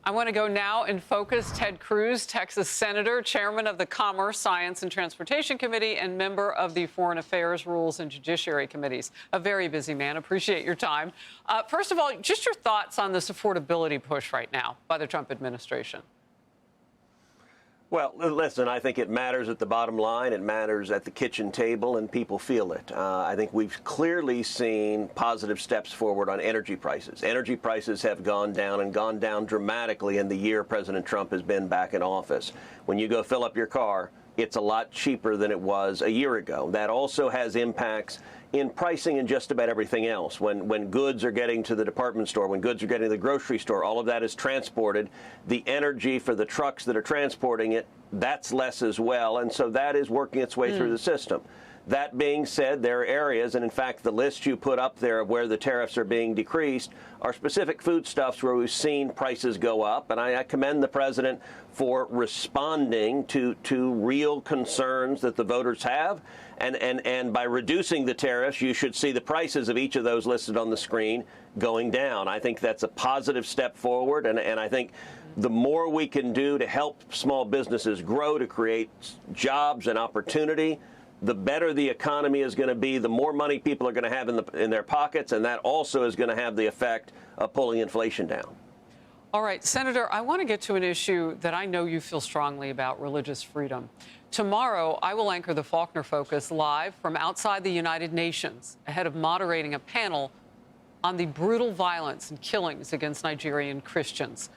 I want to go now and focus Ted Cruz, Texas Senator, Chairman of the Commerce, Science, and Transportation Committee, and member of the Foreign Affairs, Rules, and Judiciary Committees. A very busy man. Appreciate your time. First of all, just your thoughts on this affordability push right now by the Trump administration. Well, listen, I think it matters at the bottom line. It matters at the kitchen table, and people feel it. I think we've clearly seen positive steps forward on energy prices. Energy prices have gone down and gone down dramatically in the year President Trump has been back in office. When you go fill up your car, it's a lot cheaper than it was a year ago. That also has impacts in pricing and just about everything else. When goods are getting to the department store, when goods are getting to the grocery store, all of that is transported. The energy for the trucks that are transporting it, that's less as well. And so that is working its way through the system. That being said, there are areas, and in fact, the list you put up there of where the tariffs are being decreased are specific foodstuffs where we've seen prices go up. And I commend the president for responding to real concerns that the voters have. And by reducing the tariffs, you should see the prices of each of those listed on the screen going down. I think that's a positive step forward. And I think the more we can do to help small businesses grow, to create jobs and opportunity, the better the economy is going to be, the more money people are going to have in their pockets, and that also is going to have the effect of pulling inflation down. All right, Senator, I want to get to an issue that I know you feel strongly about, religious freedom. Tomorrow, I will anchor the Faulkner Focus live from outside the United Nations, ahead of moderating a panel on the brutal violence and killings against Nigerian Christians.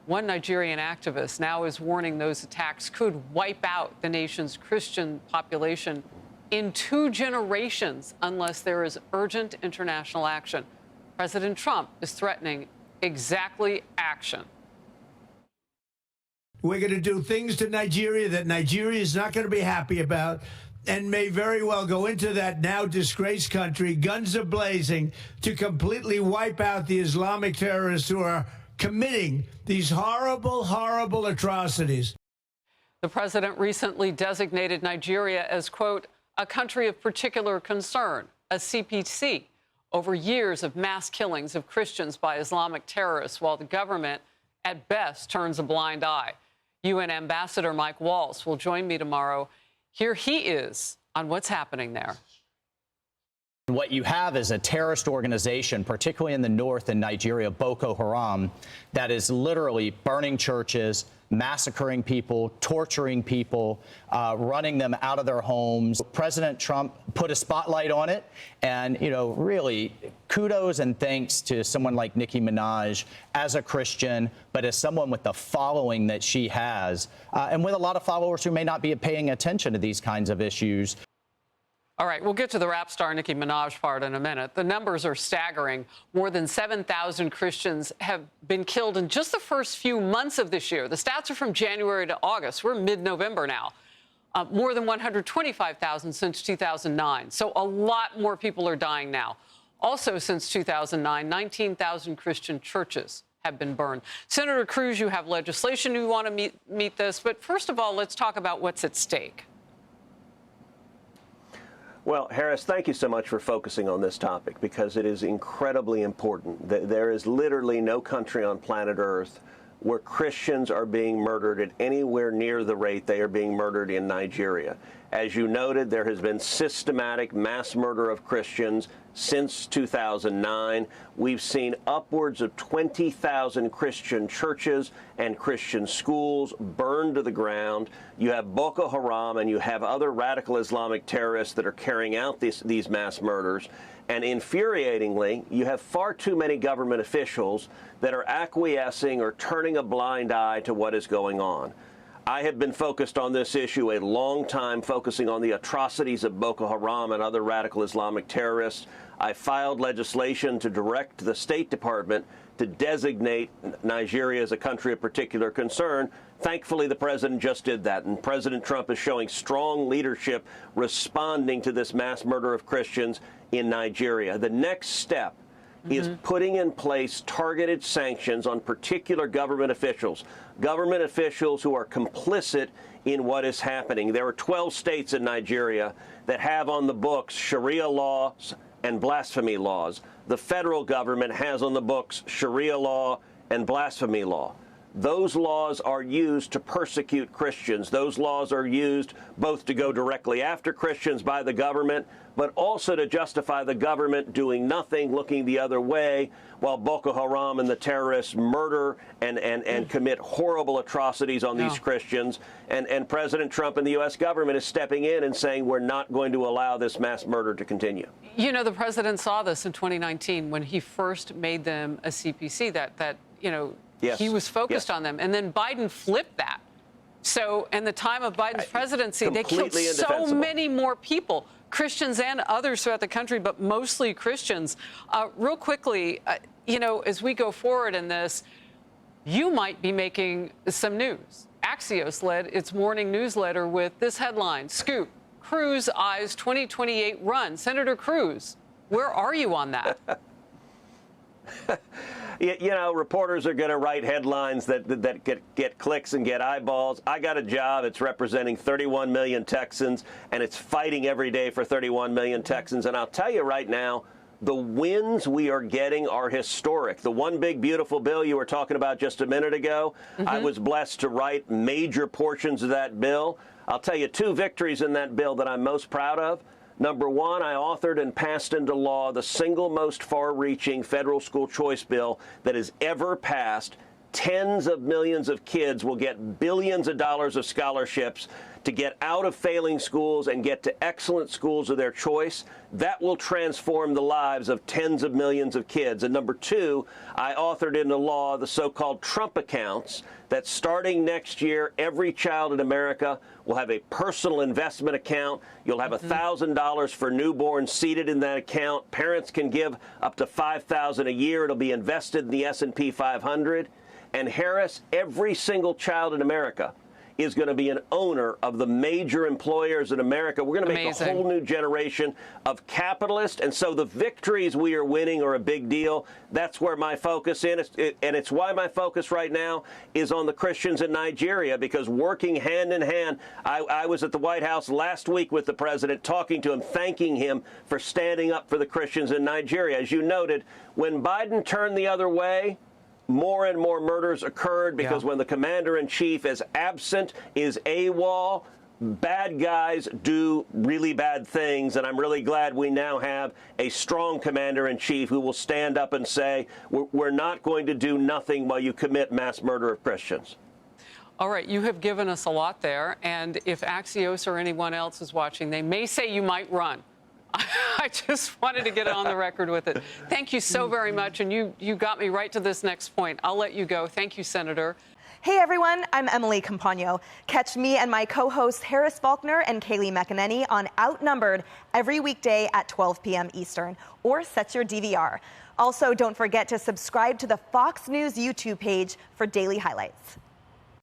One Nigerian activist now is warning those attacks could wipe out the nation's Christian population in 2 generations unless there is urgent international action. President Trump is threatening exactly action. We're going to do things to Nigeria that Nigeria is not going to be happy about and may very well go into that now disgraced country, guns are blazing, to completely wipe out the Islamic terrorists who are committing these horrible, horrible atrocities. The president recently designated Nigeria as, quote, a country of particular concern, a CPC, over years of mass killings of Christians by Islamic terrorists, while the government, at best, turns a blind eye. UN Ambassador Mike Waltz will join me tomorrow. Here he is on what's happening there. What you have is a terrorist organization, particularly in the north in Nigeria, Boko Haram, that is literally burning churches, massacring people, torturing people, running them out of their homes. President Trump put a spotlight on it. And, you know, really, kudos and thanks to someone like Nicki Minaj as a Christian, but as someone with the following that she has, and with a lot of followers who may not be paying attention to these kinds of issues. All right, we'll get to the rap star Nicki Minaj part in a minute. The numbers are staggering. More than 7,000 Christians have been killed in just the first few months of this year. The stats are from January to August. We're mid-November now. More than 125,000 since 2009. So a lot more people are dying now. Also, since 2009, 19,000 Christian churches have been burned. Senator Cruz, you have legislation you want to meet this. But first of all, let's talk about what's at stake. Well, Harris, thank you so much for focusing on this topic, because it is incredibly important. There is literally no country on planet Earth where Christians are being murdered at anywhere near the rate they are being murdered in Nigeria. As you noted, there has been systematic mass murder of Christians since 2009. We've seen upwards of 20,000 Christian churches and Christian schools burned to the ground. You have Boko Haram and you have other radical Islamic terrorists that are carrying out these mass murders. And infuriatingly, you have far too many government officials that are acquiescing or turning a blind eye to what is going on. I have been focused on this issue a long time, focusing on the atrocities of Boko Haram and other radical Islamic terrorists. I filed legislation to direct the State Department to designate Nigeria as a country of particular concern. Thankfully, the president just did that, and President Trump is showing strong leadership responding to this mass murder of Christians in Nigeria. The next step is putting in place targeted sanctions on particular government officials who are complicit in what is happening. There are 12 states in Nigeria that have on the books Sharia laws and blasphemy laws. The federal government has on the books Sharia law and blasphemy law. those laws are used to persecute Christians. Those laws are used both to go directly after Christians by the government, but also to justify the government doing nothing, looking the other way, while Boko Haram and the terrorists murder and commit horrible atrocities on these Christians. And President Trump and the U.S. government is stepping in and saying we're not going to allow this mass murder to continue. You know, the president saw this in 2019 when he first made them a CPC, that he was focused on them. And then Biden flipped that. So in the time of Biden's presidency, they killed so many more people, Christians and others throughout the country, but mostly Christians. Real quickly, as we go forward in this, you might be making some news. Axios led its morning newsletter with this headline: Scoop, Cruz eyes 2028 run. Senator Cruz, where are you on that? Reporters are going to write headlines that get clicks and get eyeballs. I got a job. It's representing 31 million Texans, and it's fighting every day for 31 million Texans. And I'll tell you right now, the wins we are getting are historic. The one big beautiful bill you were talking about just a minute ago, I was blessed to write major portions of that bill. I'll tell you two victories in that bill that I'm most proud of. Number one, I authored and passed into law the single most far-reaching federal school choice bill that has ever passed. Tens of millions of kids will get billions of dollars of scholarships to get out of failing schools and get to excellent schools of their choice. That will transform the lives of tens of millions of kids. And number two, I authored into law the so-called Trump accounts that starting next year, every child in America will have a personal investment account. You'll have $1,000 for newborns seated in that account. Parents can give up to $5,000 a year. It'll be invested in the S&P 500. And Harris, every single child in America is going to be an owner of the major employers in America. We're going to make a whole new generation of capitalists. And so the victories we are winning are a big deal. That's where my focus is. And it's why my focus right now is on the Christians in Nigeria, because working hand in hand, I was at the White House last week with the president, talking to him, thanking him for standing up for the Christians in Nigeria. As you noted, when Biden turned the other way, more and more murders occurred because when the commander-in-chief is absent, is AWOL, bad guys do really bad things. And I'm really glad we now have a strong commander-in-chief who will stand up and say, we're not going to do nothing while you commit mass murder of Christians. All right, you have given us a lot there. And if Axios or anyone else is watching, they may say you might run. I just wanted to get on the record with it. Thank you so very much. And you got me right to this next point. I'll let you go. Thank you, Senator. Hey, everyone. I'm Emily Campagno. Catch me and my co-hosts Harris Faulkner and Kaylee McEnany on Outnumbered every weekday at 12 p.m. Eastern, or set your DVR. Also, don't forget to subscribe to the Fox News YouTube page for daily highlights.